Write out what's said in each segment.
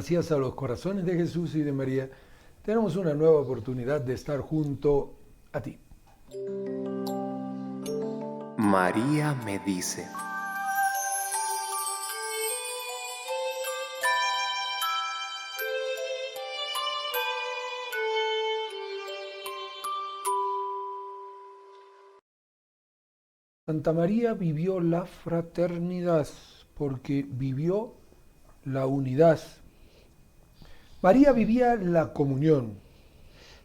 gracias a los corazones de Jesús y de María, tenemos una nueva oportunidad de estar junto a ti. María me dice. Santa María vivió la fraternidad porque vivió la unidad. María vivía la comunión,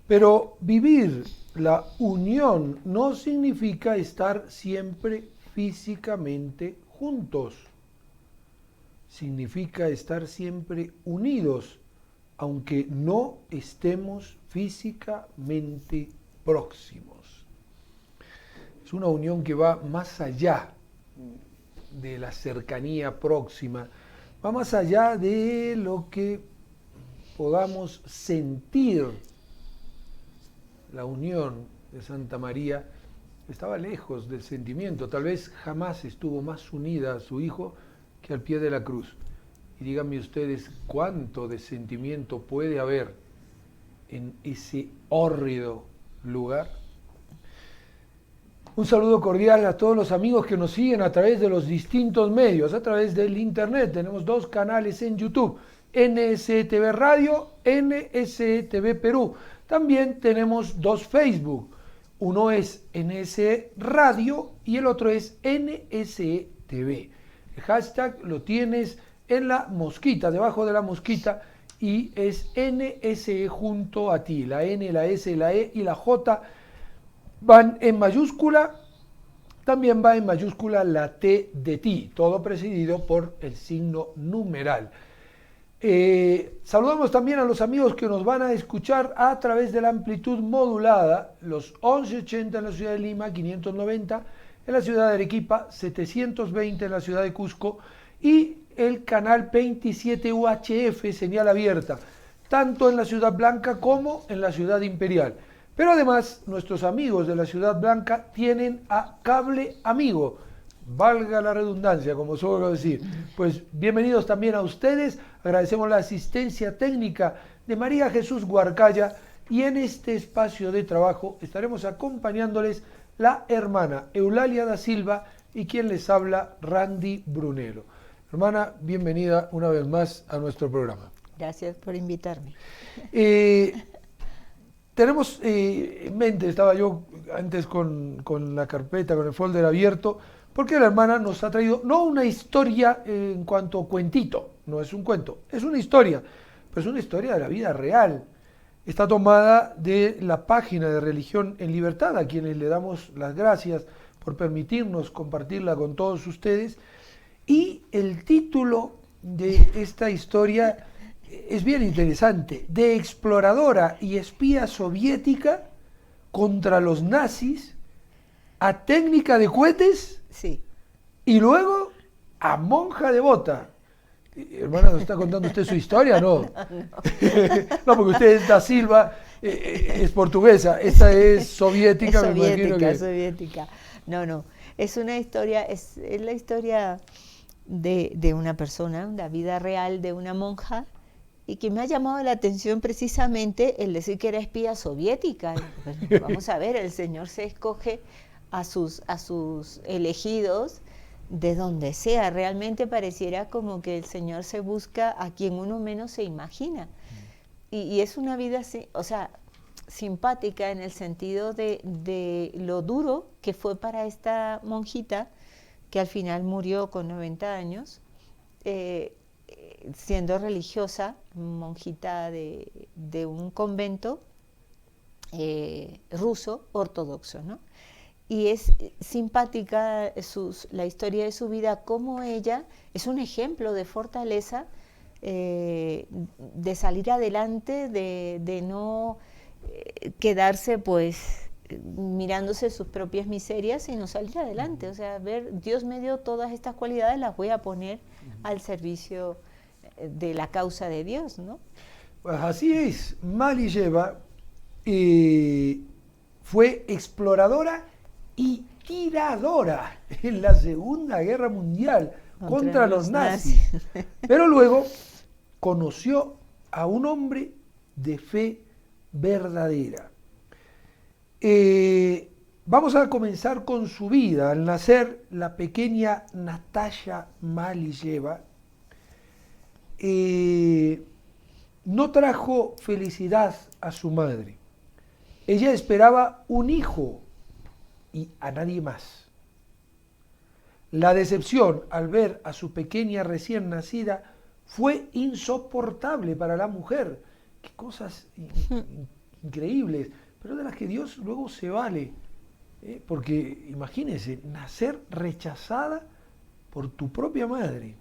pero vivir la unión no significa estar siempre físicamente juntos. Significa estar siempre unidos, aunque no estemos físicamente próximos. Es una unión que va más allá de la cercanía próxima, va más allá de lo que podamos sentir. La unión de Santa María estaba lejos del sentimiento, tal vez jamás estuvo más unida a su hijo que al pie de la cruz. Y díganme ustedes cuánto de sentimiento puede haber en ese hórrido lugar. Un saludo cordial a todos los amigos que nos siguen a través de los distintos medios, a través del internet. Tenemos 2 canales en YouTube, NSTV Radio, NSTV Perú. También tenemos 2 Facebook. Uno es NSE Radio y el otro es NSTV. El hashtag lo tienes en la mosquita, debajo de la mosquita, y es NSE junto a ti. La N, la S, la E y la J van en mayúscula, también va en mayúscula la T de ti, todo presidido por el signo numeral. Saludamos también a los amigos que nos van a escuchar a través de la amplitud modulada, los 1180 en la ciudad de Lima, 590 en la ciudad de Arequipa, 720 en la ciudad de Cusco y el canal 27 UHF, señal abierta, tanto en la Ciudad Blanca como en la Ciudad Imperial. Pero además, nuestros amigos de la Ciudad Blanca tienen a Cable Amigo, valga la redundancia, como suelo decir. Pues bienvenidos también a ustedes, agradecemos la asistencia técnica de María Jesús Guarcaya y en este espacio de trabajo estaremos acompañándoles la hermana Eulalia da Silva y quien les habla, Randy Brunero. Hermana, bienvenida una vez más a nuestro programa. Gracias por invitarme. Tenemos en mente, estaba yo antes con la carpeta, con el folder abierto, porque la hermana nos ha traído, no una historia en cuanto a cuentito, no es un cuento, es una historia, pero es una historia de la vida real. Está tomada de la página de Religión en Libertad, a quienes le damos las gracias por permitirnos compartirla con todos ustedes, y el título de esta historia es bien interesante, de exploradora y espía soviética contra los nazis, a técnica de cohetes, sí, y luego a monja devota. Hermana, ¿nos está contando usted su historia? No, no, no porque usted es da Silva, es portuguesa, esta es soviética. Es soviética, me imagino que... soviética. No, es una historia, es la historia de una persona, la vida real de una monja, y que me ha llamado la atención precisamente el decir que era espía soviética. Bueno, vamos a ver, el Señor se escoge a sus elegidos de donde sea. Realmente pareciera como que el Señor se busca a quien uno menos se imagina. Y es una vida, o sea, simpática en el sentido de lo duro que fue para esta monjita, que al final murió con 90 años, siendo religiosa, monjita de un convento ruso ortodoxo, ¿no? Y es simpática la historia de su vida, como ella es un ejemplo de fortaleza, de salir adelante, de no quedarse pues mirándose sus propias miserias, sino salir adelante. O sea, ver, Dios me dio todas estas cualidades, las voy a poner al servicio de la causa de Dios, ¿no? Pues así es, Maliyeva fue exploradora y tiradora en la Segunda Guerra Mundial contra los nazis. Pero luego conoció a un hombre de fe verdadera. Vamos a comenzar con su vida. Al nacer, la pequeña Natasha Malisheva no trajo felicidad a su madre. Ella esperaba un hijo y a nadie más. La decepción al ver a su pequeña recién nacida fue insoportable para la mujer. Qué cosas increíbles, pero de las que Dios luego se vale. Porque imagínense, nacer rechazada por tu propia madre.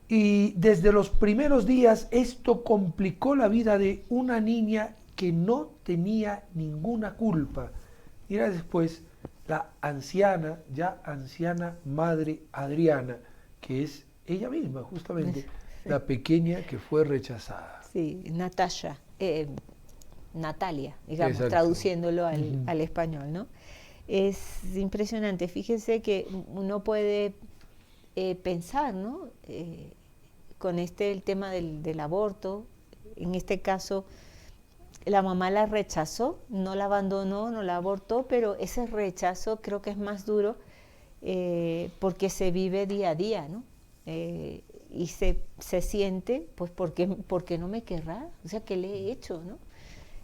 Y desde los primeros días esto complicó la vida de una niña que no tenía ninguna culpa. Mira después la anciana, ya anciana madre Adriana, que es ella misma, justamente, la pequeña que fue rechazada. Sí, Natasha, Natalia, digamos, Exacto. Traduciéndolo al español, ¿no? Es impresionante. Fíjense que uno puede pensar, ¿no? Con el tema del aborto, en este caso, la mamá la rechazó, no la abandonó, no la abortó, pero ese rechazo creo que es más duro porque se vive día a día, ¿no? Y se siente, pues, ¿por qué no me querrá? O sea, ¿qué le he hecho, no?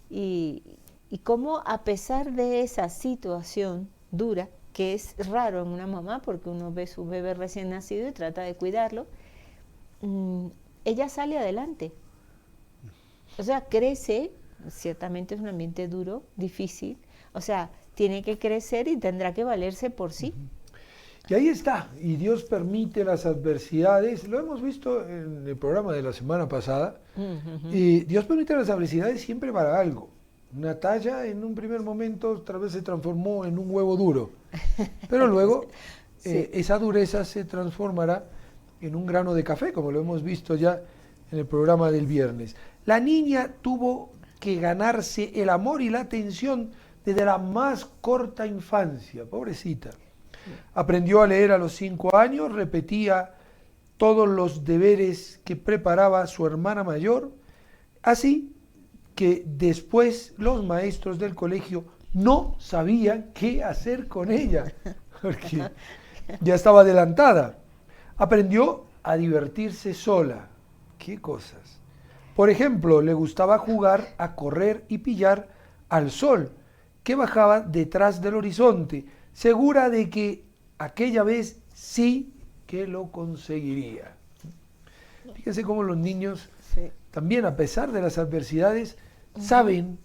Y cómo a pesar de esa situación dura, que es raro en una mamá, porque uno ve su bebé recién nacido y trata de cuidarlo, ella sale adelante. O sea, crece, ciertamente es un ambiente duro, difícil, o sea, tiene que crecer y tendrá que valerse por sí. Y ahí está, y Dios permite las adversidades, lo hemos visto en el programa de la semana pasada, y Dios permite las adversidades siempre para algo. Natalia en un primer momento tal vez se transformó en un huevo duro, pero luego sí, esa dureza se transformará en un grano de café, como lo hemos visto ya en el programa del viernes. La niña tuvo que ganarse el amor y la atención desde la más corta infancia, pobrecita. Aprendió a leer a los 5 años, repetía todos los deberes que preparaba su hermana mayor, así que después los maestros del colegio no sabían qué hacer con ella, porque ya estaba adelantada. Aprendió a divertirse sola. ¿Qué cosas? Por ejemplo, le gustaba jugar a correr y pillar al sol, que bajaba detrás del horizonte, segura de que aquella vez sí que lo conseguiría. Fíjense cómo los niños, sí, también a pesar de las adversidades, saben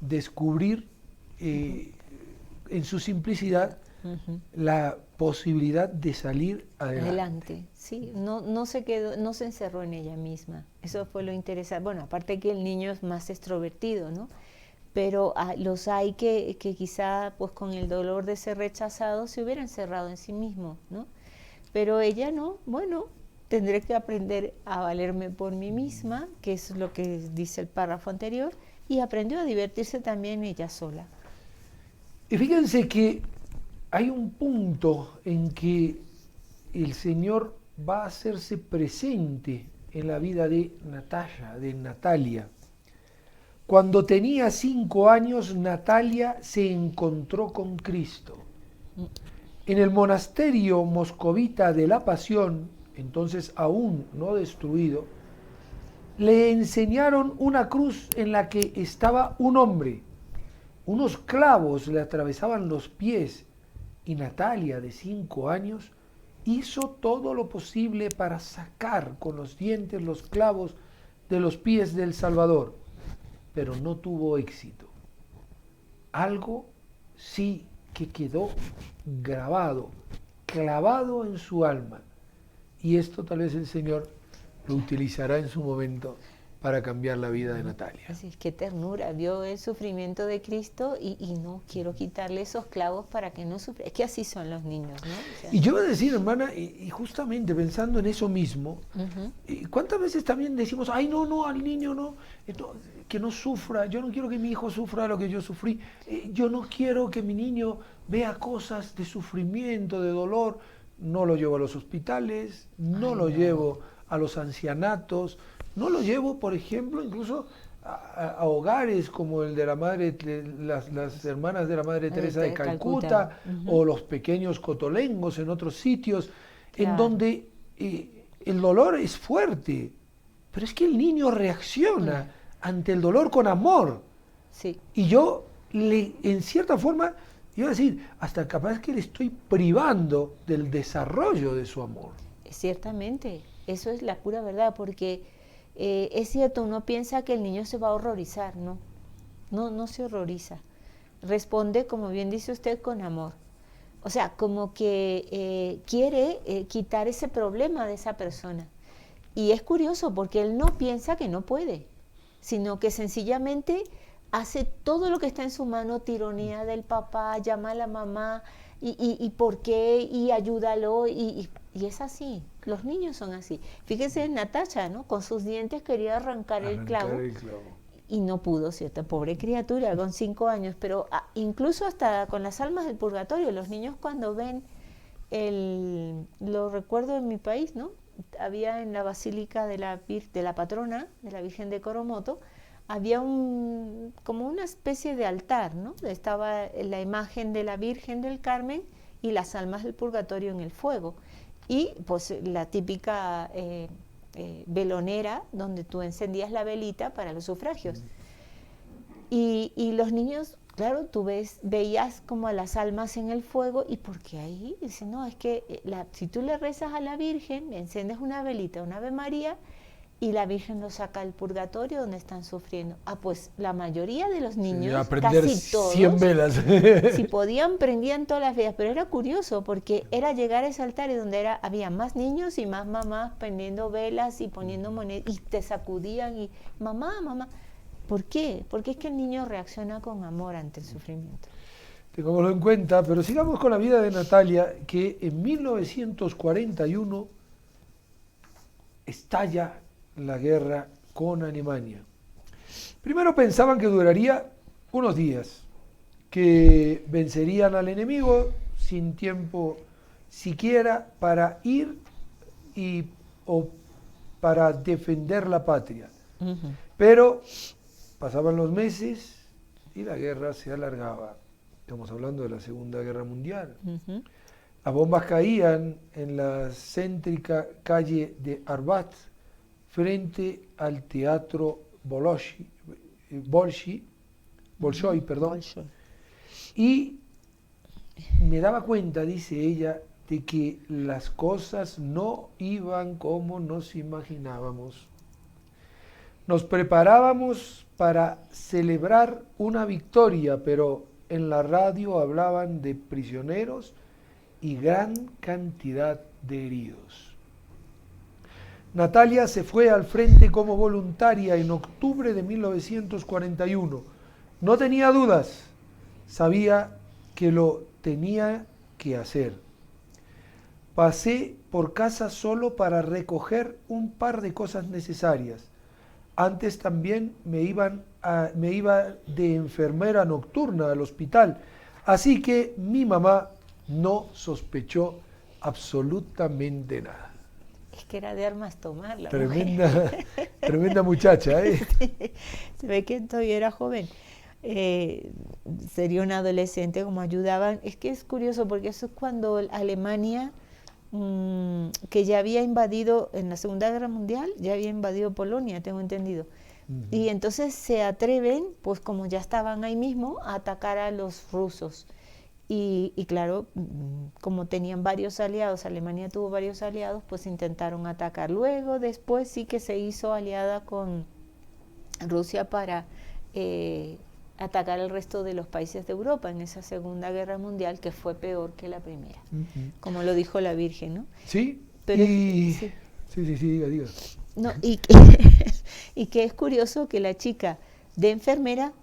descubrir en su simplicidad la posibilidad de salir adelante. Sí, no se quedó, no se encerró en ella misma. Eso fue lo interesante. Bueno, aparte que el niño es más extrovertido, ¿no? Pero los hay que quizá pues con el dolor de ser rechazado se hubieran encerrado en sí mismo, ¿no? Pero ella no, bueno, tendré que aprender a valerme por mí misma, que es lo que dice el párrafo anterior, y aprendió a divertirse también ella sola. Y fíjense que hay un punto en que el Señor va a hacerse presente en la vida de Natalia. Cuando tenía 5 años, Natalia se encontró con Cristo. En el monasterio moscovita de la Pasión, entonces aún no destruido, le enseñaron una cruz en la que estaba un hombre. Unos clavos le atravesaban los pies y Natalia, de 5 años, hizo todo lo posible para sacar con los dientes los clavos de los pies del Salvador, pero no tuvo éxito. Algo sí que quedó grabado, clavado en su alma, y esto tal vez el Señor lo utilizará en su momento para cambiar la vida de Natalia. Así es, qué ternura, vio el sufrimiento de Cristo y no quiero quitarle esos clavos para que no sufra. Es que así son los niños, ¿no? O sea, y yo voy a decir, hermana, y justamente pensando en eso mismo, ¿cuántas veces también decimos, ay, no, al niño no, que no sufra, yo no quiero que mi hijo sufra lo que yo sufrí, yo no quiero que mi niño vea cosas de sufrimiento, de dolor, no lo llevo a los hospitales, no lo llevo a los ancianatos, no lo llevo, por ejemplo, incluso a hogares como el de la madre, las hermanas de la Madre Teresa de Calcuta, o los pequeños cotolengos en otros sitios, en donde el dolor es fuerte, pero es que el niño reacciona ante el dolor con amor. Sí. Y yo, en cierta forma, iba a decir, hasta capaz que le estoy privando del desarrollo de su amor. Ciertamente, eso es la pura verdad, porque es cierto, uno piensa que el niño se va a horrorizar, no se horroriza. Responde, como bien dice usted, con amor. O sea, como que quiere quitar ese problema de esa persona. Y es curioso porque él no piensa que no puede, sino que sencillamente hace todo lo que está en su mano, tironea del papá, llama a la mamá, y por qué, y ayúdalo, y es así. Los niños son así. Fíjese en Natasha, ¿no? Con sus dientes quería arrancar el clavo. Y no pudo, ¿cierto? Pobre criatura, con 5 años. Pero incluso hasta con las almas del purgatorio, los niños cuando ven, lo recuerdo en mi país, ¿no? Había en la Basílica de la Patrona, de la Virgen de Coromoto, había como una especie de altar, ¿no? Estaba la imagen de la Virgen del Carmen y las almas del purgatorio en el fuego. Y pues la típica velonera donde tú encendías la velita para los sufragios. Y los niños, claro, tú veías como a las almas en el fuego, ¿y por qué ahí? Dice, no, es que si tú le rezas a la Virgen, encendes una velita, una Ave María, y la Virgen los saca del purgatorio donde están sufriendo. Pues la mayoría de los niños, casi todos, 100 velas. Si podían, prendían todas las velas, pero era curioso porque era llegar a ese altar y donde había más niños y más mamás prendiendo velas y poniendo monedas, y te sacudían y mamá. ¿Por qué? Porque es que el niño reacciona con amor ante el sufrimiento. Tengámoslo en cuenta, pero sigamos con la vida de Natalia, que en 1941 estalla la guerra con Alemania. Primero pensaban que duraría unos días, que vencerían al enemigo sin tiempo siquiera para ir o para defender la patria. Pero pasaban los meses y la guerra se alargaba. Estamos hablando de la Segunda Guerra Mundial. Las bombas caían en la céntrica calle de Arbat, frente al Teatro Bolshoi, y me daba cuenta, dice ella, de que las cosas no iban como nos imaginábamos. Nos preparábamos para celebrar una victoria, pero en la radio hablaban de prisioneros y gran cantidad de heridos. Natalia se fue al frente como voluntaria en octubre de 1941. No tenía dudas, sabía que lo tenía que hacer. Pasé por casa solo para recoger un par de cosas necesarias. Antes también me iba de enfermera nocturna al hospital, así que mi mamá no sospechó absolutamente nada. Es que era de armas tomar la tremenda muchacha, ¿eh? Sí, se ve que todavía era joven. Sería una adolescente, como ayudaban. Es que es curioso porque eso es cuando Alemania, que ya había invadido en la Segunda Guerra Mundial, ya había invadido Polonia, tengo entendido. Y entonces se atreven, pues como ya estaban ahí mismo, a atacar a los rusos. Y claro, como tenían varios aliados, Alemania tuvo varios aliados, pues intentaron atacar. Luego, después sí que se hizo aliada con Rusia para atacar el resto de los países de Europa en esa Segunda Guerra Mundial, que fue peor que la primera, como lo dijo la Virgen, ¿no? Sí, pero sí, diga. No, y que es curioso que la chica de enfermera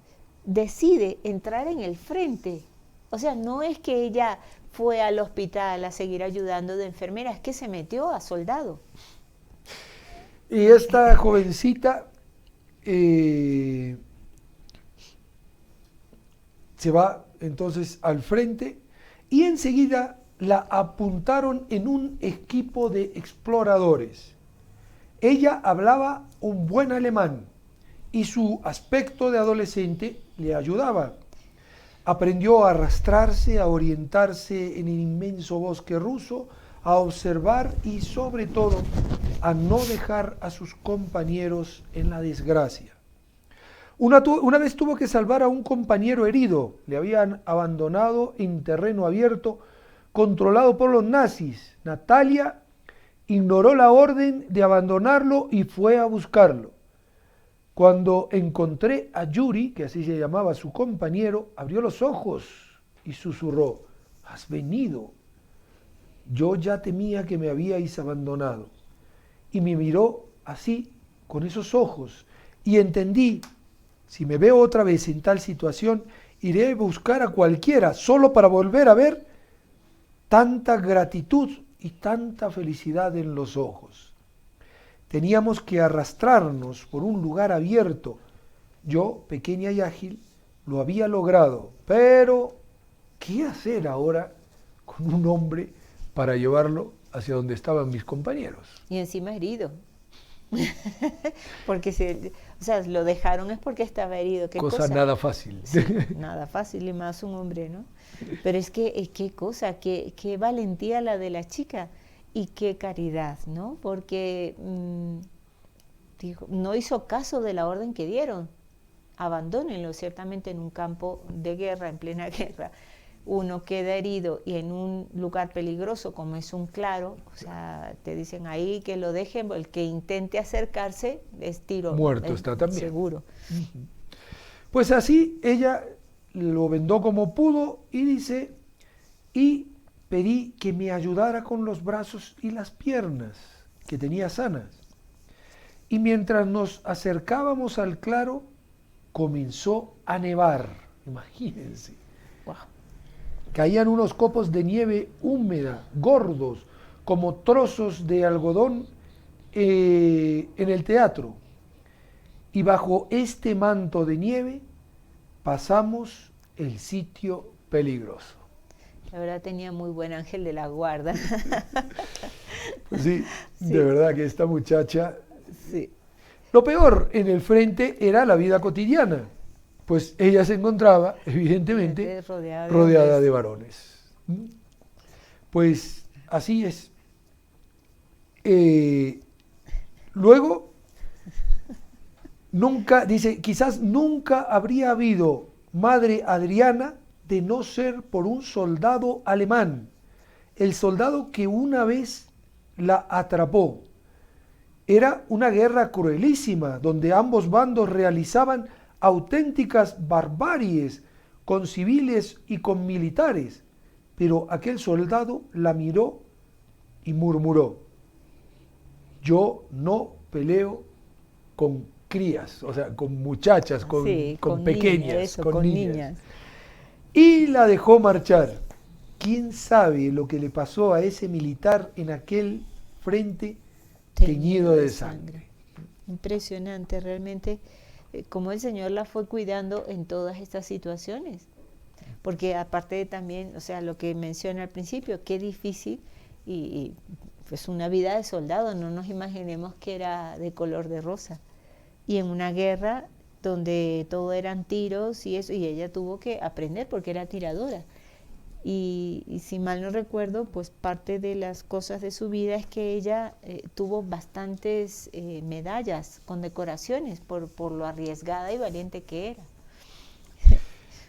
decide entrar en el frente. O sea, no es que ella fue al hospital a seguir ayudando de enfermera, es que se metió a soldado. Y esta jovencita se va entonces al frente y enseguida la apuntaron en un equipo de exploradores. Ella hablaba un buen alemán y su aspecto de adolescente le ayudaba. Aprendió a arrastrarse, a orientarse en el inmenso bosque ruso, a observar y sobre todo a no dejar a sus compañeros en la desgracia. Una vez tuvo que salvar a un compañero herido, le habían abandonado en terreno abierto, controlado por los nazis. Natalia ignoró la orden de abandonarlo y fue a buscarlo. Cuando encontré a Yuri, que así se llamaba su compañero, abrió los ojos y susurró: «¿Has venido? Yo ya temía que me habíais abandonado». Y me miró así, con esos ojos, y entendí: si me veo otra vez en tal situación, iré a buscar a cualquiera, solo para volver a ver tanta gratitud y tanta felicidad en los ojos. Teníamos que arrastrarnos por un lugar abierto. Yo, pequeña y ágil, lo había logrado, pero ¿qué hacer ahora con un hombre para llevarlo hacia donde estaban mis compañeros? Y encima herido. Porque lo dejaron es porque estaba herido. ¿Qué cosa? Nada fácil. Sí, nada fácil, y más un hombre, ¿no? Pero es que, qué cosa, qué valentía la de la chica y qué caridad, ¿no? Porque no hizo caso de la orden que dieron. Abandónenlo, ciertamente en un campo de guerra, en plena guerra. Uno queda herido y en un lugar peligroso como es un claro, o sea, te dicen ahí que lo dejen, el que intente acercarse es tiro. Muerto está también. Seguro. Pues así ella lo vendó como pudo y dice: y pedí que me ayudara con los brazos y las piernas que tenía sanas. Y mientras nos acercábamos al claro, comenzó a nevar. Imagínense. Wow. Caían unos copos de nieve húmeda, gordos, como trozos de algodón en el teatro. Y bajo este manto de nieve pasamos el sitio peligroso. La verdad tenía muy buen ángel de la guarda. Pues sí, de verdad que esta muchacha... Sí. Lo peor en el frente era la vida cotidiana, pues ella se encontraba, evidentemente, rodeada de varones. Pues así es. Luego, dice, quizás nunca habría habido Madre Adriana de no ser por un soldado alemán, el soldado que una vez la atrapó. Era una guerra cruelísima, donde ambos bandos realizaban auténticas barbaries con civiles y con militares, pero aquel soldado la miró y murmuró: yo no peleo con crías, o sea, con muchachas, con pequeñas, con niñas. Y la dejó marchar. ¿Quién sabe lo que le pasó a ese militar en aquel frente teñido de sangre? Impresionante, realmente, cómo el Señor la fue cuidando en todas estas situaciones. Porque aparte de también, o sea, lo que menciona al principio, qué difícil, y pues una vida de soldado, no nos imaginemos que era de color de rosa. Y en una guerra donde todo eran tiros y eso, y ella tuvo que aprender porque era tiradora. Y si mal no recuerdo, pues parte de las cosas de su vida es que ella tuvo bastantes medallas, condecoraciones por lo arriesgada y valiente que era.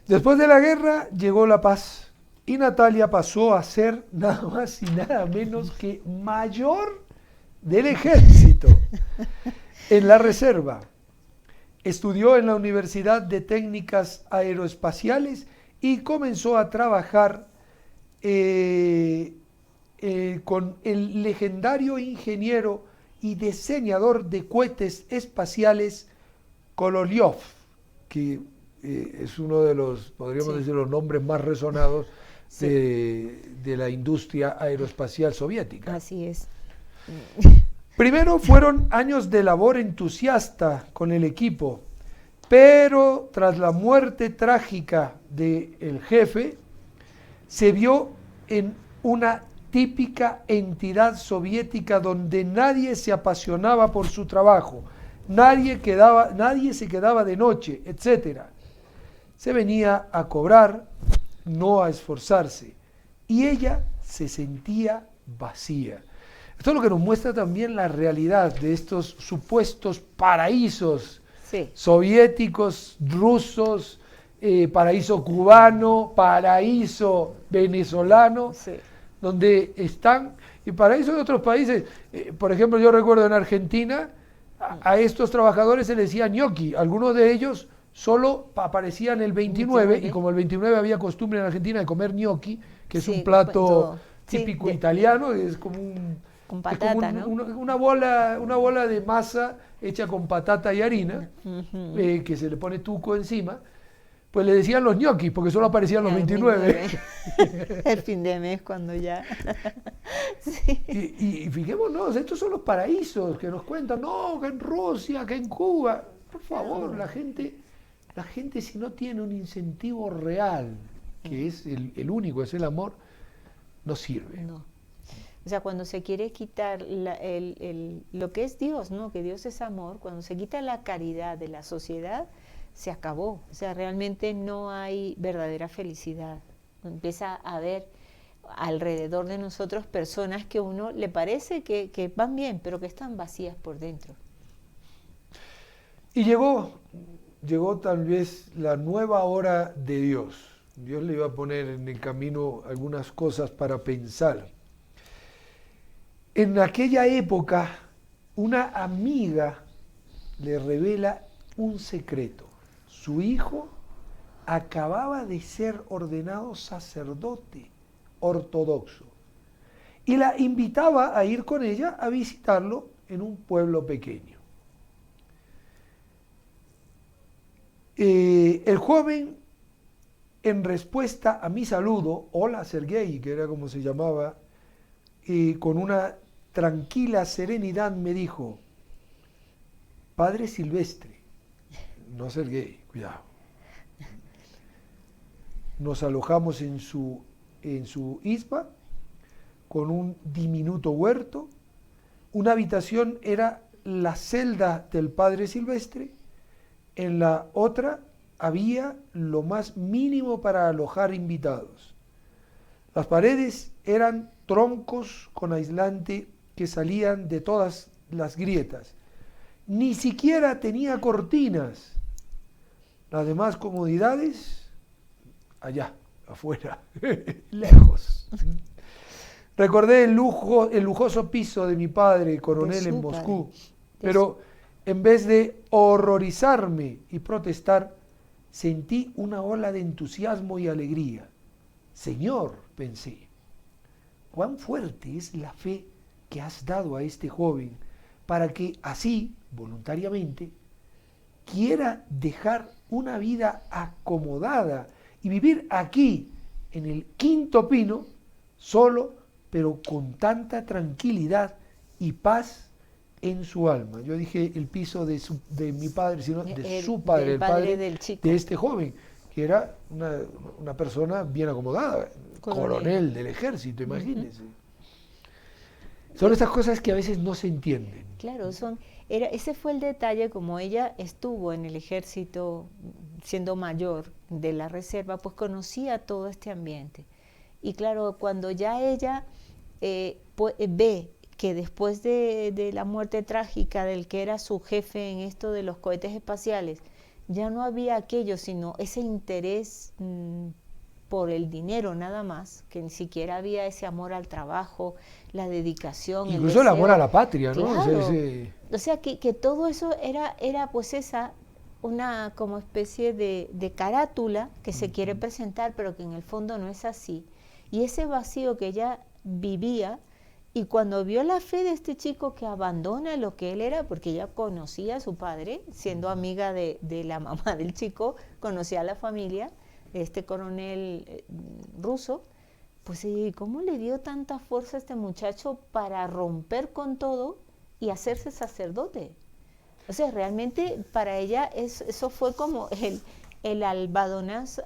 Después de la guerra llegó la paz y Natalia pasó a ser nada más y nada menos que mayor del ejército en la reserva. Estudió en la Universidad de Técnicas Aeroespaciales y comenzó a trabajar con el legendario ingeniero y diseñador de cohetes espaciales Kololyov, que es uno de los, podríamos decir, los nombres más resonados de la industria aeroespacial soviética. Así es. Primero fueron años de labor entusiasta con el equipo, pero tras la muerte trágica del jefe, se vio en una típica entidad soviética donde nadie se apasionaba por su trabajo, nadie se quedaba de noche, etc. Se venía a cobrar, no a esforzarse, y ella se sentía vacía. Esto es lo que nos muestra también la realidad de estos supuestos paraísos soviéticos, rusos, paraíso cubano, paraíso venezolano, donde están, y paraíso de otros países. Por ejemplo, yo recuerdo en Argentina, a estos trabajadores se les decía ñoqui, algunos de ellos solo aparecían el 29, y como el 29 había costumbre en Argentina de comer ñoqui, que es un plato típico italiano, es como con patata, ¿no? Una bola de masa hecha con patata y harina, que se le pone tuco encima, pues le decían los ñoquis, porque solo aparecían los 29. El fin de mes cuando ya... y fijémonos, estos son los paraísos que nos cuentan, no, que en Rusia, que en Cuba. Por favor, la gente si no tiene un incentivo real, que es el único, es el amor, no sirve. No. O sea, cuando se quiere quitar lo que es Dios, ¿no? Que Dios es amor, cuando se quita la caridad de la sociedad, se acabó. O sea, realmente no hay verdadera felicidad. Empieza a haber alrededor de nosotros personas que a uno le parece que van bien, pero que están vacías por dentro. Y llegó tal vez la nueva hora de Dios. Dios le iba a poner en el camino algunas cosas para pensar. En aquella época, una amiga le revela un secreto. Su hijo acababa de ser ordenado sacerdote ortodoxo y la invitaba a ir con ella a visitarlo en un pueblo pequeño. El joven, en respuesta a mi saludo, hola Sergei, que era como se llamaba, con una tranquila serenidad me dijo, Padre Silvestre, no Sergei, cuidado. Nos alojamos en su isba, con un diminuto huerto. Una habitación era la celda del Padre Silvestre, en la otra había lo más mínimo para alojar invitados. Las paredes eran troncos con aislante que salían de todas las grietas. Ni siquiera tenía cortinas. Las demás comodidades, allá, afuera, lejos. Recordé el lujoso piso de mi padre, coronel en Moscú, pero en vez de horrorizarme y protestar, sentí una ola de entusiasmo y alegría. Señor, pensé, cuán fuerte es la fe que has dado a este joven para que así, voluntariamente, quiera dejar una vida acomodada y vivir aquí, en el Quinto Pino, solo, pero con tanta tranquilidad y paz en su alma. Yo dije el piso de mi padre, sino de su padre, el padre del chico, de este joven, que era una persona bien acomodada, coronel del ejército, imagínense. Son esas cosas que a veces no se entienden. Claro, ese fue el detalle, como ella estuvo en el ejército siendo mayor de la reserva, pues conocía todo este ambiente. Y claro, cuando ya ella ve que después de la muerte trágica del que era su jefe en esto de los cohetes espaciales, ya no había aquello, sino ese interés por el dinero nada más, que ni siquiera había ese amor al trabajo, la dedicación, incluso el amor a la patria, ¿no? Claro. O sea que todo eso era pues una como especie de carátula que se quiere presentar, pero que en el fondo no es así. Y ese vacío que ella vivía, y cuando vio la fe de este chico que abandona lo que él era, porque ella conocía a su padre, siendo amiga de la mamá del chico, conocía a la familia de este coronel ruso, pues ¿cómo le dio tanta fuerza a este muchacho para romper con todo y hacerse sacerdote? O sea, realmente para ella eso fue como el albadonazo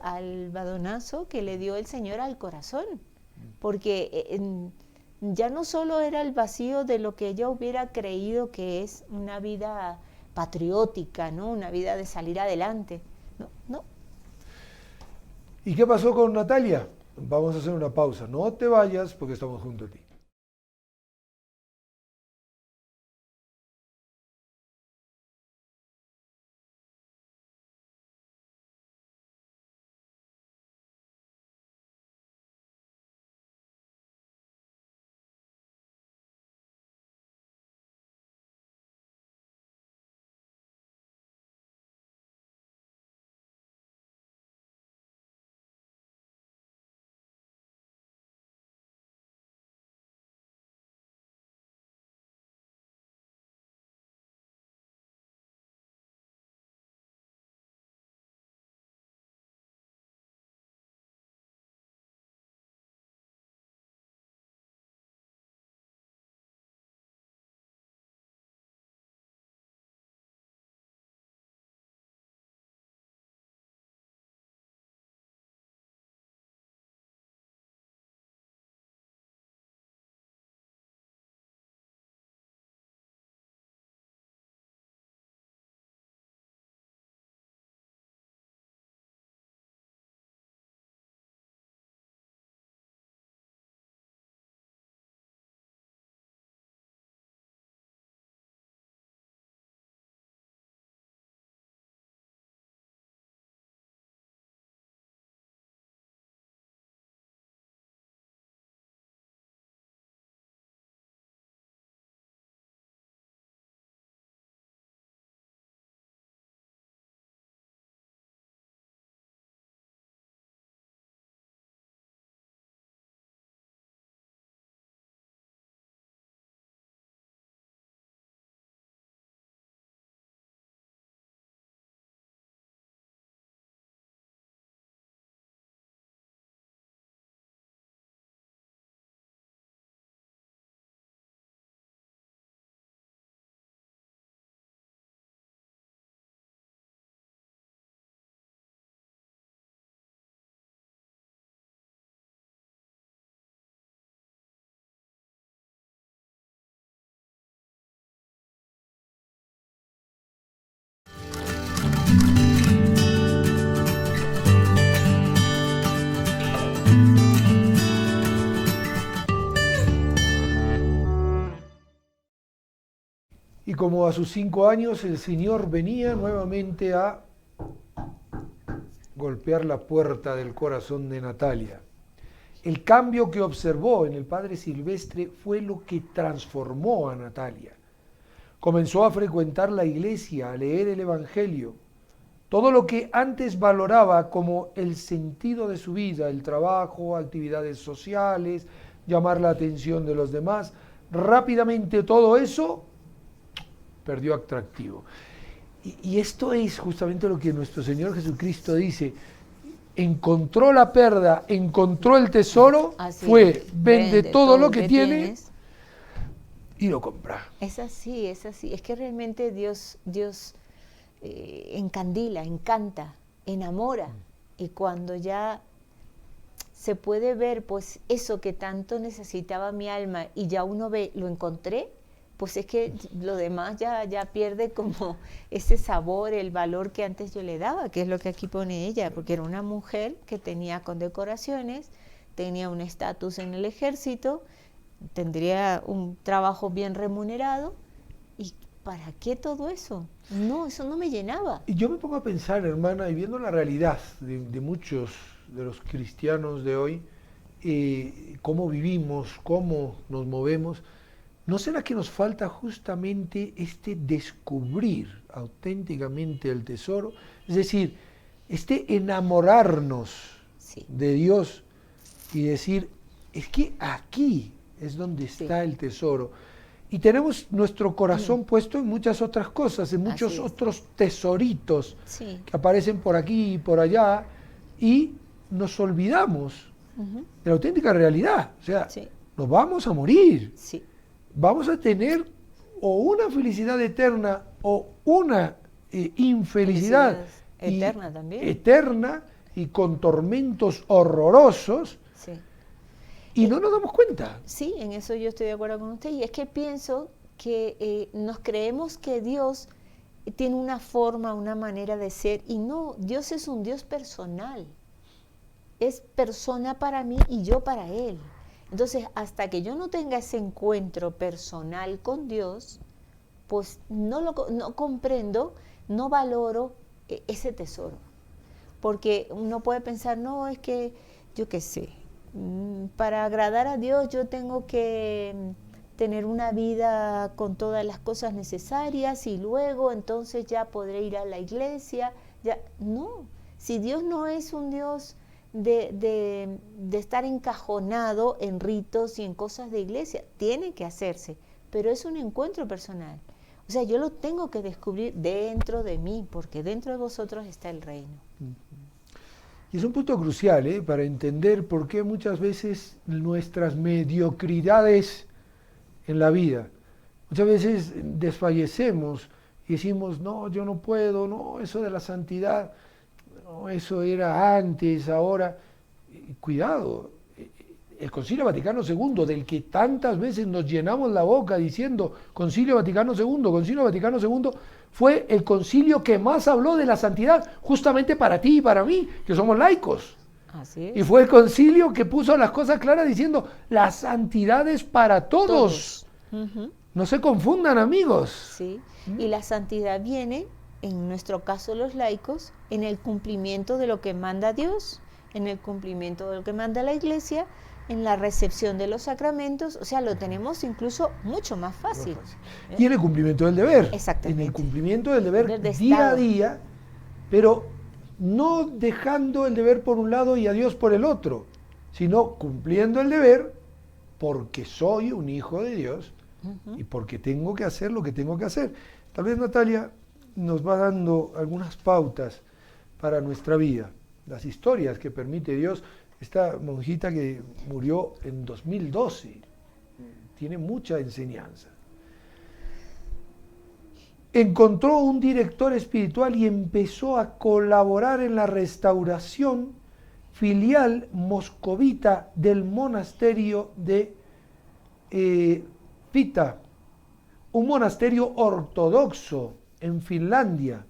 que le dio el Señor al corazón, porque ya no solo era el vacío de lo que ella hubiera creído que es una vida patriótica, ¿no? Una vida de salir adelante. No, no. ¿Y qué pasó con Natalia? Vamos a hacer una pausa. No te vayas porque estamos junto a ti. Y como a sus 5 años el Señor venía nuevamente a golpear la puerta del corazón de Natalia. El cambio que observó en el padre Silvestre fue lo que transformó a Natalia. Comenzó a frecuentar la iglesia, a leer el Evangelio. Todo lo que antes valoraba como el sentido de su vida, el trabajo, actividades sociales, llamar la atención de los demás, rápidamente todo eso perdió atractivo. Y esto es justamente lo que nuestro Señor Jesucristo dice. Encontró la perla, encontró el tesoro, Así fue, es. vende todo lo que tiene tienes. Y lo compra. Es así, es así. Es que realmente Dios encandila, encanta, enamora. Y cuando ya se puede ver, pues, eso que tanto necesitaba mi alma y ya uno ve, lo encontré, pues es que lo demás ya pierde como ese sabor, el valor que antes yo le daba, que es lo que aquí pone ella, porque era una mujer que tenía condecoraciones, tenía un estatus en el ejército, tendría un trabajo bien remunerado, ¿y para qué todo eso? No, eso no me llenaba. Y yo me pongo a pensar, hermana, y viendo la realidad de muchos de los cristianos de hoy, cómo vivimos, cómo nos movemos, ¿no será que nos falta justamente este descubrir auténticamente el tesoro? Es decir, este enamorarnos Sí. de Dios y decir, es que aquí es donde está el tesoro. Y tenemos nuestro corazón puesto en muchas otras cosas, en muchos otros tesoritos que aparecen por aquí y por allá, y nos olvidamos de la auténtica realidad. O sea, nos vamos a morir. Sí. Vamos a tener o una felicidad eterna o una infelicidad eterna también. Eterna y con tormentos horrorosos. Sí. y no nos damos cuenta. Sí, en eso yo estoy de acuerdo con usted. Y es que pienso que nos creemos que Dios tiene una forma, una manera de ser, y no, Dios es un Dios personal. Es persona para mí y yo para Él. Entonces, hasta que yo no tenga ese encuentro personal con Dios, pues no comprendo, no valoro ese tesoro. Porque uno puede pensar, no, es que, yo qué sé, para agradar a Dios yo tengo que tener una vida con todas las cosas necesarias y luego entonces ya podré ir a la iglesia. Ya. No, si Dios no es un Dios de estar encajonado en ritos y en cosas de iglesia, tiene que hacerse, pero es un encuentro personal. O sea, yo lo tengo que descubrir dentro de mí, porque dentro de vosotros está el reino. Y es un punto crucial, para entender por qué muchas veces nuestras mediocridades en la vida, muchas veces desfallecemos y decimos, no, yo no puedo, no, eso de la santidad, no, eso era antes, ahora. Cuidado, el Concilio Vaticano II, del que tantas veces nos llenamos la boca diciendo Concilio Vaticano II, fue el concilio que más habló de la santidad, justamente para ti y para mí, que somos laicos. Así es. Y fue el concilio que puso las cosas claras diciendo, la santidad es para todos. Uh-huh. No se confundan, amigos. Sí, y la santidad viene, en nuestro caso los laicos, en el cumplimiento de lo que manda Dios, en el cumplimiento de lo que manda la Iglesia, en la recepción de los sacramentos, o sea, lo tenemos incluso mucho más fácil. Y en el cumplimiento del deber. Exactamente. En el cumplimiento del deber De día Estado. a día, pero no dejando el deber por un lado y a Dios por el otro, sino cumpliendo el deber porque soy un hijo de Dios y porque tengo que hacer lo que tengo que hacer. Tal vez Natalia nos va dando algunas pautas para nuestra vida, las historias que permite Dios. Esta monjita que murió en 2012 tiene mucha enseñanza. Encontró un director espiritual y empezó a colaborar en la restauración filial moscovita del monasterio de Pita, un monasterio ortodoxo en Finlandia.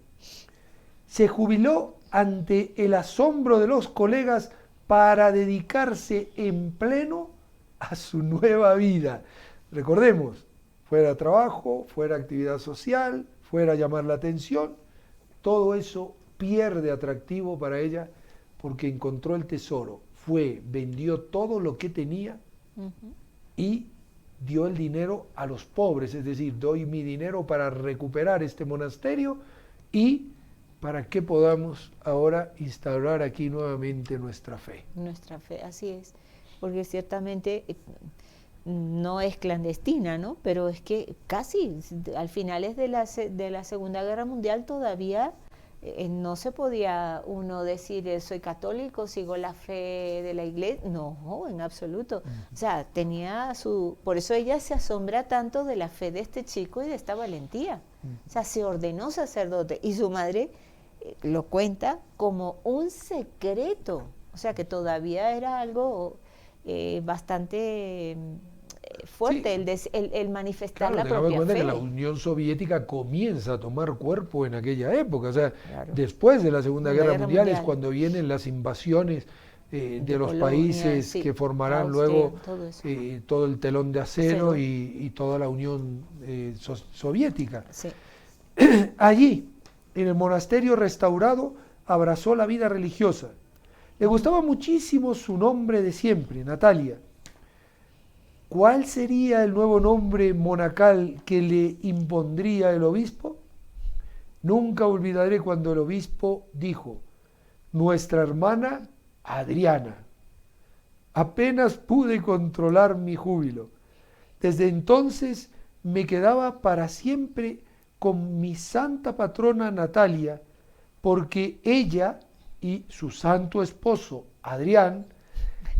Se jubiló ante el asombro de los colegas para dedicarse en pleno a su nueva vida. Recordemos, fuera trabajo, fuera actividad social, fuera llamar la atención, todo eso pierde atractivo para ella porque encontró el tesoro. Vendió todo lo que tenía y dio el dinero a los pobres, es decir, doy mi dinero para recuperar este monasterio y para que podamos ahora instaurar aquí nuevamente nuestra fe. Nuestra fe, así es, porque ciertamente no es clandestina, ¿no? Pero es que casi al finales de la Segunda Guerra Mundial todavía no se podía uno decir soy católico, sigo la fe de la iglesia, no, en absoluto. O sea, por eso ella se asombra tanto de la fe de este chico y de esta valentía. O sea, se ordenó sacerdote y su madre lo cuenta como un secreto, o sea que todavía era algo bastante fuerte, sí, el manifestar la propia cuenta fe. Que la Unión Soviética comienza a tomar cuerpo en aquella época, o sea, después de la Segunda Guerra Mundial es cuando vienen las invasiones de los Polonia, países que formarán Austria, luego todo el telón de acero y toda la Unión Soviética. Sí. Allí, en el monasterio restaurado, abrazó la vida religiosa. Le gustaba muchísimo su nombre de siempre, Natalia. ¿Cuál sería el nuevo nombre monacal que le impondría el obispo? Nunca olvidaré cuando el obispo dijo, nuestra hermana Adriana. Apenas pude controlar mi júbilo. Desde entonces me quedaba para siempre con mi santa patrona Natalia, porque ella y su santo esposo Adrián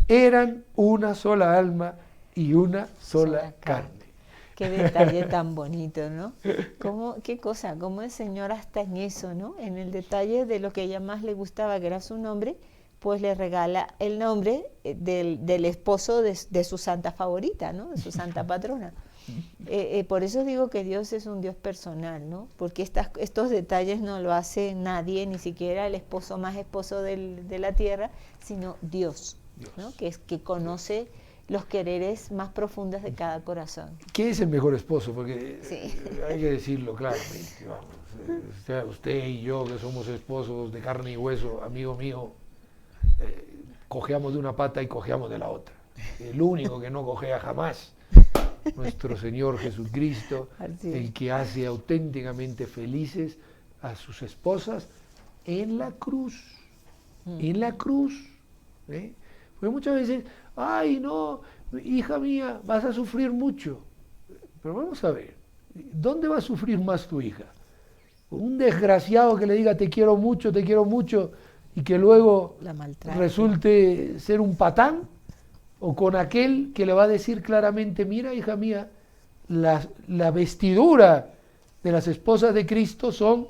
eran una sola alma y una sola carne. Qué detalle tan bonito, ¿no? Qué cosa, cómo el Señor hasta en eso, ¿no? En el detalle de lo que a ella más le gustaba, que era su nombre, pues le regala el nombre del esposo de su santa favorita, ¿no? De su santa patrona. Por eso digo que Dios es un Dios personal, ¿no? Porque estos detalles no lo hace nadie, ni siquiera el esposo más esposo de la tierra, sino Dios, ¿no? Que conoce los quereres más profundos de cada corazón. ¿Qué es el mejor esposo? Porque Sí. hay que decirlo claramente, vamos. Usted y yo, que somos esposos de carne y hueso, amigo mío, cojeamos de una pata y cojeamos de la otra. El único que no cojea jamás, nuestro Señor Jesucristo, el que hace auténticamente felices a sus esposas en la cruz. En la cruz. Porque muchas veces, ay no, hija mía, vas a sufrir mucho. Pero vamos a ver, ¿dónde va a sufrir más tu hija? Un desgraciado que le diga te quiero mucho, y que luego resulte ser un patán, o con aquel que le va a decir claramente, mira hija mía, la vestidura de las esposas de Cristo son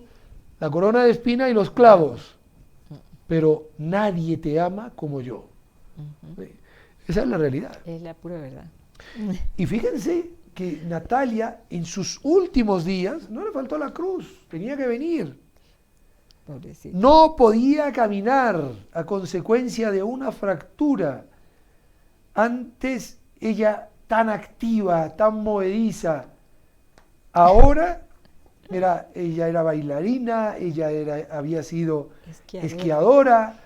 la corona de espina y los clavos, pero nadie te ama como yo. Esa es la realidad. Es la pura verdad. Y fíjense que Natalia en sus últimos días no le faltó la cruz, tenía que venir. Pobrecita. No podía caminar a consecuencia de una fractura. Antes ella tan activa, tan movediza. Ahora ella era bailarina, había sido esquiadora.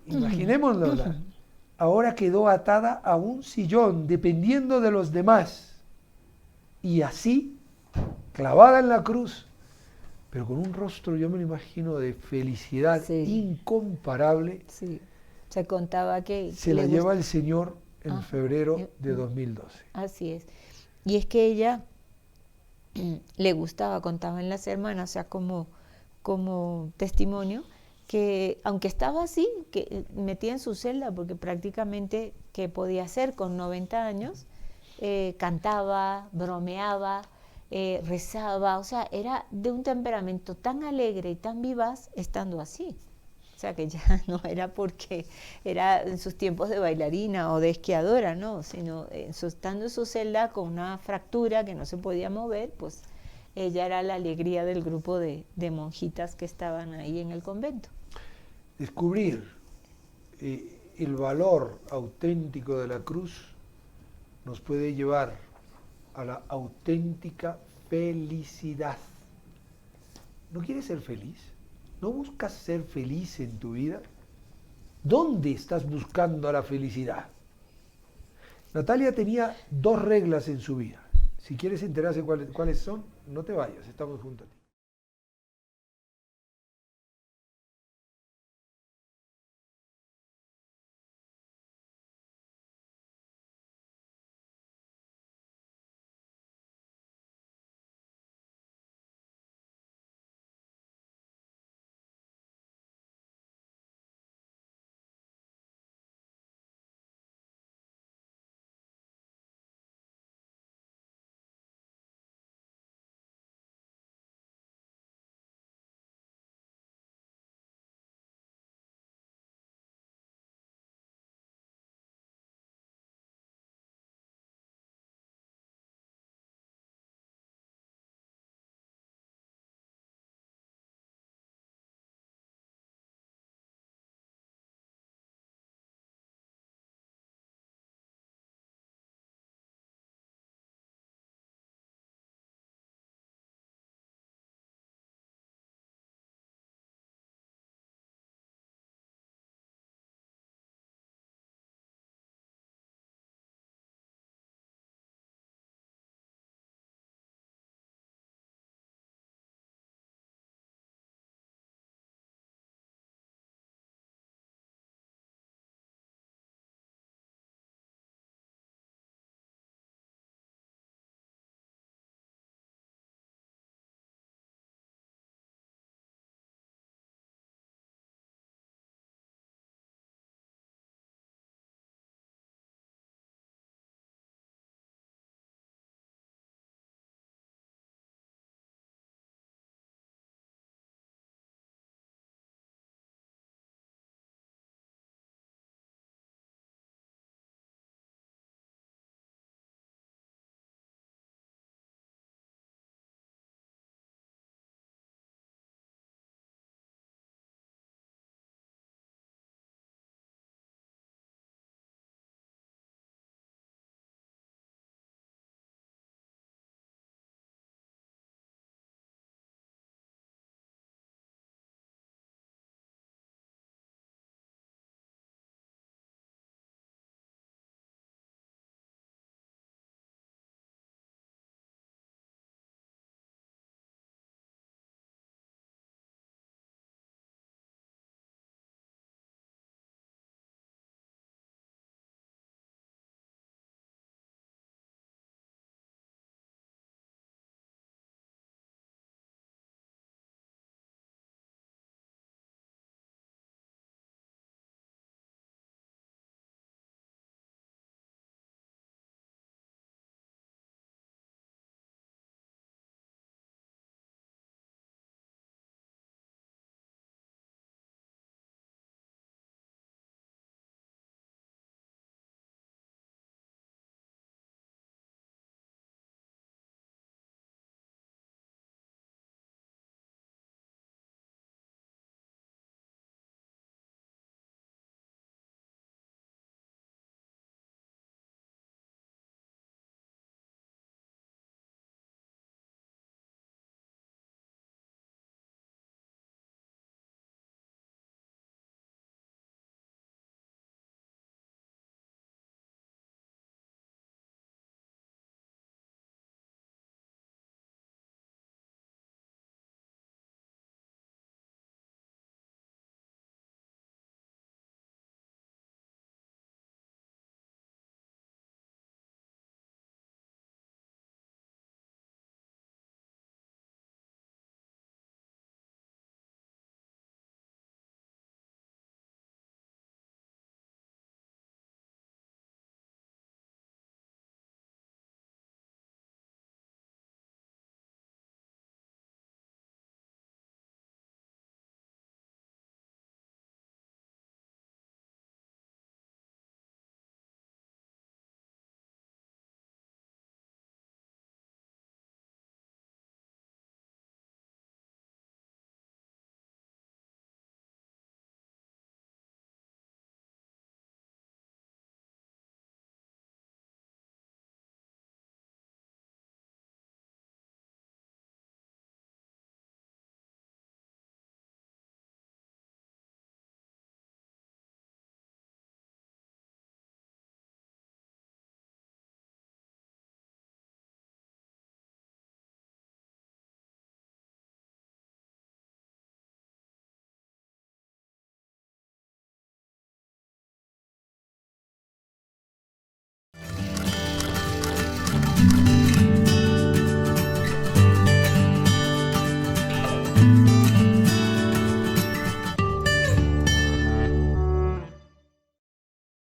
Imaginémoslo. Ahora quedó atada a un sillón, dependiendo de los demás. Y así, clavada en la cruz, pero con un rostro, yo me lo imagino, de felicidad incomparable. Sí. Se contaba que se la lleva el Señor en febrero de 2012. Así es. Y es que ella le gustaba, contaban las hermanas, o sea, como testimonio, que aunque estaba así, que metía en su celda, porque prácticamente, ¿qué podía hacer con 90 años? Cantaba, bromeaba, rezaba, o sea, era de un temperamento tan alegre y tan vivaz estando así. O sea, que ya no era porque era en sus tiempos de bailarina o de esquiadora, no, sino estando en su celda con una fractura que no se podía mover, pues ella era la alegría del grupo de monjitas que estaban ahí en el convento. Descubrir el valor auténtico de la cruz nos puede llevar a la auténtica felicidad. ¿No quieres ser feliz? ¿No buscas ser feliz en tu vida? ¿Dónde estás buscando la felicidad? Natalia tenía 2 reglas en su vida. Si quieres enterarse cuáles son, no te vayas, estamos juntos a ti.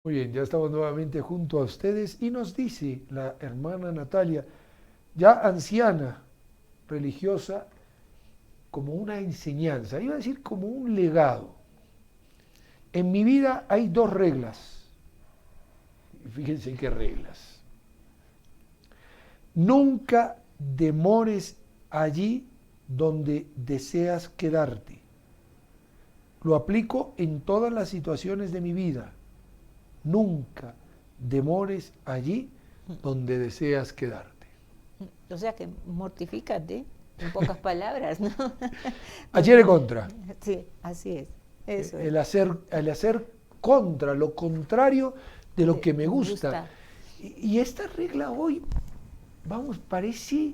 Muy bien, ya estamos nuevamente junto a ustedes y nos dice la hermana Natalia, ya anciana, religiosa, como una enseñanza, iba a decir como un legado. En mi vida hay dos reglas. Fíjense qué reglas. Nunca demores allí donde deseas quedarte. Lo aplico en todas las situaciones de mi vida. Nunca demores allí donde deseas quedarte. O sea que mortifícate, en pocas palabras, ¿no? Ayer en contra. Sí, así es. Eso es. El hacer contra, lo contrario de lo que me gusta. Y esta regla hoy, vamos, parece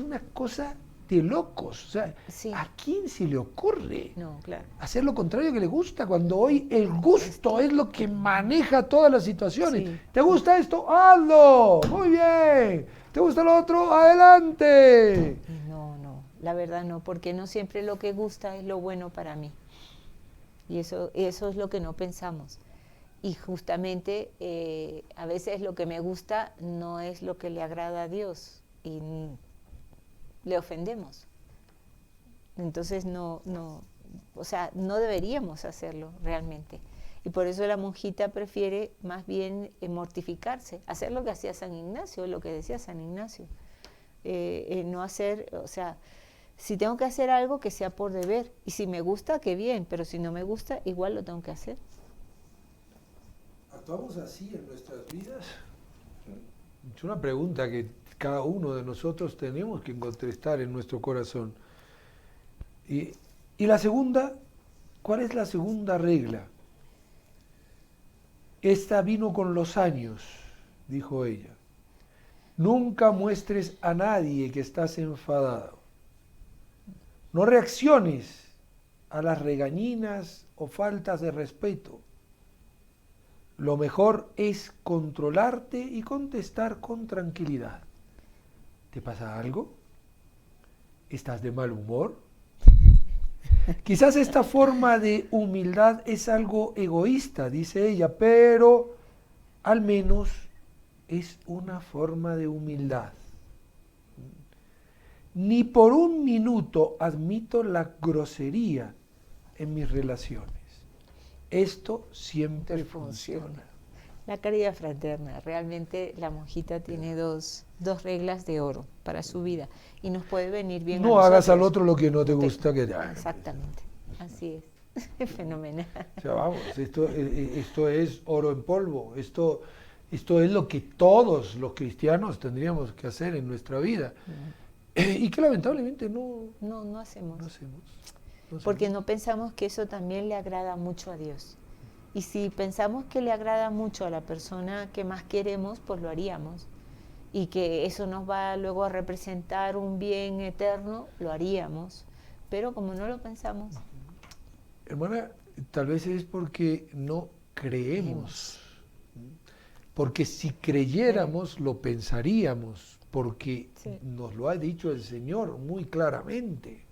una cosa de locos. O sea, Sí. ¿a quién se le ocurre No, claro. hacer lo contrario que le gusta cuando hoy el gusto es lo que maneja todas las situaciones? Sí. ¿Te gusta esto? ¡Hazlo! Muy bien. ¿Te gusta lo otro? ¡Adelante! No, la verdad no, porque no siempre lo que gusta es lo bueno para mí. Y eso es lo que no pensamos. Y justamente a veces lo que me gusta no es lo que le agrada a Dios y le ofendemos. Entonces no deberíamos hacerlo realmente. Y por eso la monjita prefiere más bien mortificarse, hacer lo que hacía San Ignacio, lo que decía San Ignacio. No hacer, o sea, si tengo que hacer algo, que sea por deber. Y si me gusta, qué bien, pero si no me gusta, igual lo tengo que hacer. ¿Actuamos así en nuestras vidas? Es una pregunta que cada uno de nosotros tenemos que contestar en nuestro corazón. Y la segunda, ¿cuál es la segunda regla? Esta vino con los años, dijo ella. Nunca muestres a nadie que estás enfadado. No reacciones a las regañinas o faltas de respeto. Lo mejor es controlarte y contestar con tranquilidad. ¿Te pasa algo? ¿Estás de mal humor? Quizás esta forma de humildad es algo egoísta, dice ella, pero al menos es una forma de humildad. Ni por un minuto admito la grosería en mis relaciones. Esto siempre funciona. La caridad fraterna, realmente la monjita tiene dos reglas de oro para su vida y nos puede venir bien. No hagas al otro lo que no te gusta que te haga. Exactamente, así es. Fenomenal. O sea, vamos, esto es oro en polvo, esto es lo que todos los cristianos tendríamos que hacer en nuestra vida. Y que lamentablemente no hacemos. No hacemos. Porque no pensamos que eso también le agrada mucho a Dios. Y si pensamos que le agrada mucho a la persona que más queremos, pues lo haríamos. Y que eso nos va luego a representar un bien eterno, lo haríamos. Pero como no lo pensamos... Hermana, tal vez es porque no creemos. Porque si creyéramos, lo pensaríamos. Porque nos lo ha dicho el Señor muy claramente.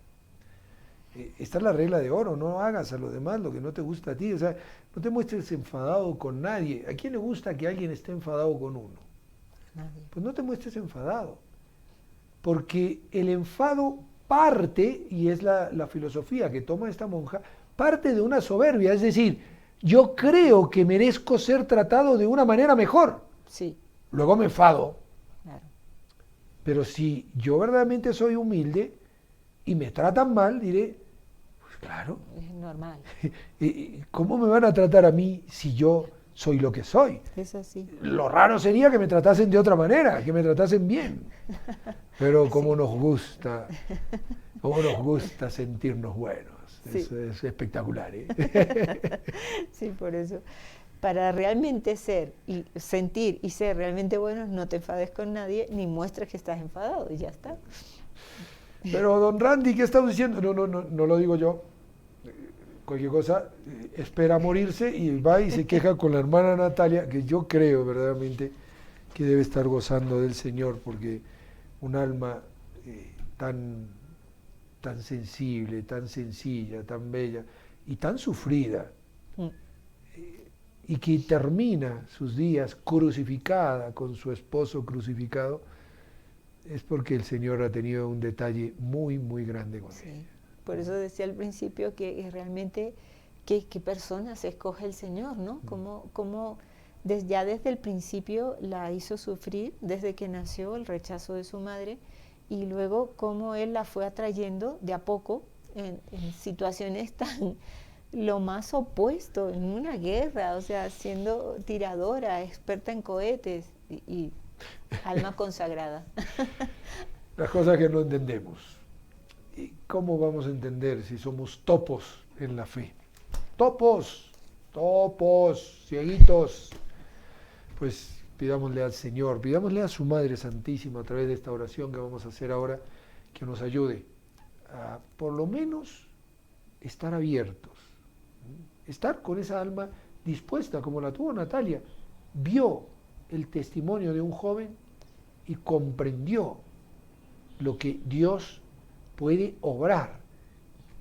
Esta es la regla de oro, no hagas a los demás lo que no te gusta a ti, o sea, no te muestres enfadado con nadie. ¿A quién le gusta que alguien esté enfadado con uno? Nadie. Pues no te muestres enfadado, porque el enfado parte, y es la filosofía que toma esta monja, parte de una soberbia, es decir, yo creo que merezco ser tratado de una manera mejor, sí. Luego me enfado, claro. Pero si yo verdaderamente soy humilde y me tratan mal, diré, claro. Es normal. ¿Cómo me van a tratar a mí si yo soy lo que soy? Es así. Lo raro sería que me tratasen de otra manera, que me tratasen bien. Pero cómo nos gusta sentirnos buenos. Sí. Eso es espectacular, ¿eh? Sí, por eso. Para realmente ser y sentir y ser realmente buenos, no te enfades con nadie ni muestres que estás enfadado y ya está. Pero don Randy, ¿qué estás diciendo? No lo digo yo. Cualquier cosa, espera morirse y va y se queja con la hermana Natalia, que yo creo verdaderamente que debe estar gozando del Señor, porque un alma tan sensible, tan sencilla, tan bella y tan sufrida, y que termina sus días crucificada con su esposo crucificado, es porque el Señor ha tenido un detalle muy, muy grande con ella. Por eso decía al principio que realmente qué personas escoge el Señor, ¿no? Cómo ya desde el principio la hizo sufrir, desde que nació, el rechazo de su madre, y luego cómo Él la fue atrayendo de a poco en situaciones tan lo más opuesto, en una guerra, o sea, siendo tiradora, experta en cohetes y alma consagrada. Las cosas que no entendemos. ¿Y cómo vamos a entender si somos topos en la fe? Topos, cieguitos. Pues pidámosle al Señor, pidámosle a su Madre Santísima a través de esta oración que vamos a hacer ahora, que nos ayude a por lo menos estar abiertos, estar con esa alma dispuesta, como la tuvo Natalia. Vio el testimonio de un joven y comprendió lo que Dios puede obrar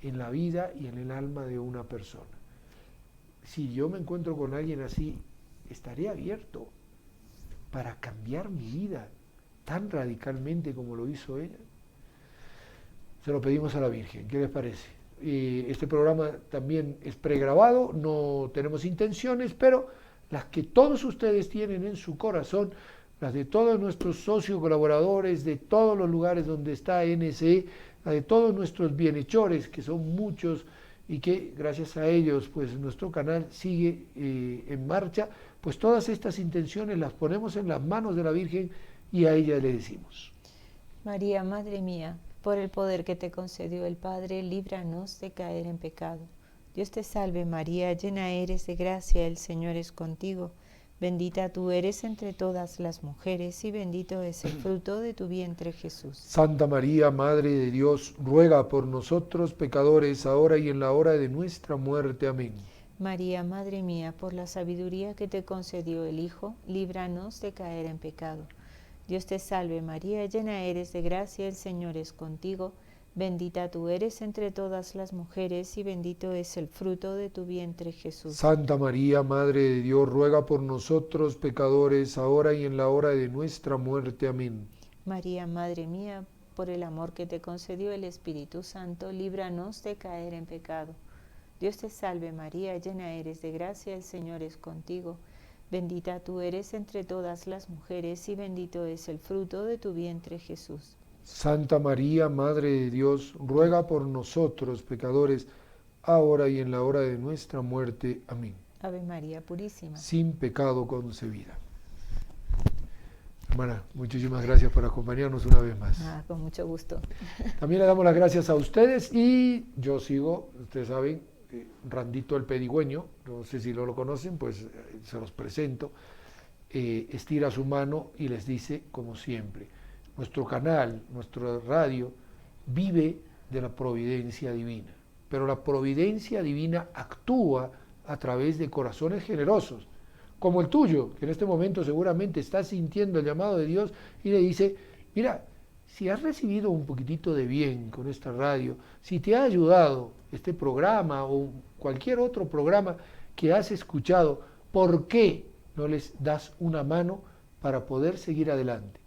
en la vida y en el alma de una persona. Si yo me encuentro con alguien así, estaré abierto para cambiar mi vida tan radicalmente como lo hizo ella. Se lo pedimos a la Virgen, ¿qué les parece? Este programa también es pregrabado, no tenemos intenciones, pero las que todos ustedes tienen en su corazón, las de todos nuestros socios colaboradores, de todos los lugares donde está NSE, la de todos nuestros bienhechores, que son muchos y que gracias a ellos pues nuestro canal sigue en marcha, pues todas estas intenciones las ponemos en las manos de la Virgen y a ella le decimos: María, Madre mía, por el poder que te concedió el Padre, líbranos de caer en pecado. Dios te salve María, llena eres de gracia, el Señor es contigo. Bendita tú eres entre todas las mujeres y bendito es el fruto de tu vientre Jesús. Santa María, Madre de Dios, ruega por nosotros pecadores, ahora y en la hora de nuestra muerte. Amén. María, Madre mía, por la sabiduría que te concedió el Hijo, líbranos de caer en pecado. Dios te salve María, llena eres de gracia, el Señor es contigo. Bendita tú eres entre todas las mujeres y bendito es el fruto de tu vientre Jesús. Santa María, Madre de Dios, ruega por nosotros pecadores, ahora y en la hora de nuestra muerte. Amén. María, Madre mía, por el amor que te concedió el Espíritu Santo, líbranos de caer en pecado. Dios te salve María, llena eres de gracia, el Señor es contigo. Bendita tú eres entre todas las mujeres y bendito es el fruto de tu vientre Jesús. Santa María, Madre de Dios, ruega por nosotros pecadores, ahora y en la hora de nuestra muerte. Amén. Ave María Purísima, sin pecado concebida. Hermana, muchísimas gracias por acompañarnos una vez más. Con mucho gusto. También le damos las gracias a ustedes y yo sigo, ustedes saben, Randito el Pedigüeño, no sé si lo conocen, pues se los presento. Estira su mano y les dice, como siempre, nuestro canal, nuestra radio, vive de la providencia divina, pero la providencia divina actúa a través de corazones generosos, como el tuyo, que en este momento seguramente está sintiendo el llamado de Dios y le dice: mira, si has recibido un poquitito de bien con esta radio, si te ha ayudado este programa o cualquier otro programa que has escuchado, ¿por qué no les das una mano para poder seguir adelante?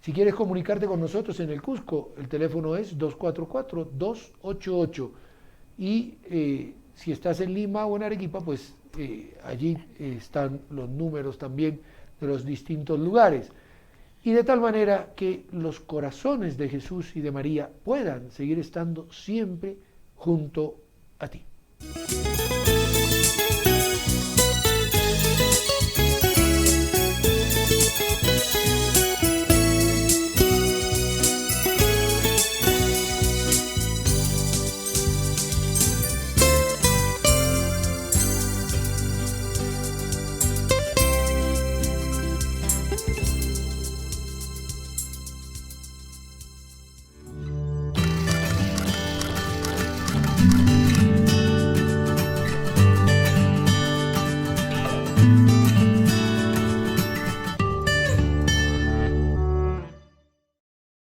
Si quieres comunicarte con nosotros en el Cusco, el teléfono es 244-288. Y si estás en Lima o en Arequipa, pues allí están los números también de los distintos lugares. Y de tal manera que los corazones de Jesús y de María puedan seguir estando siempre junto a ti.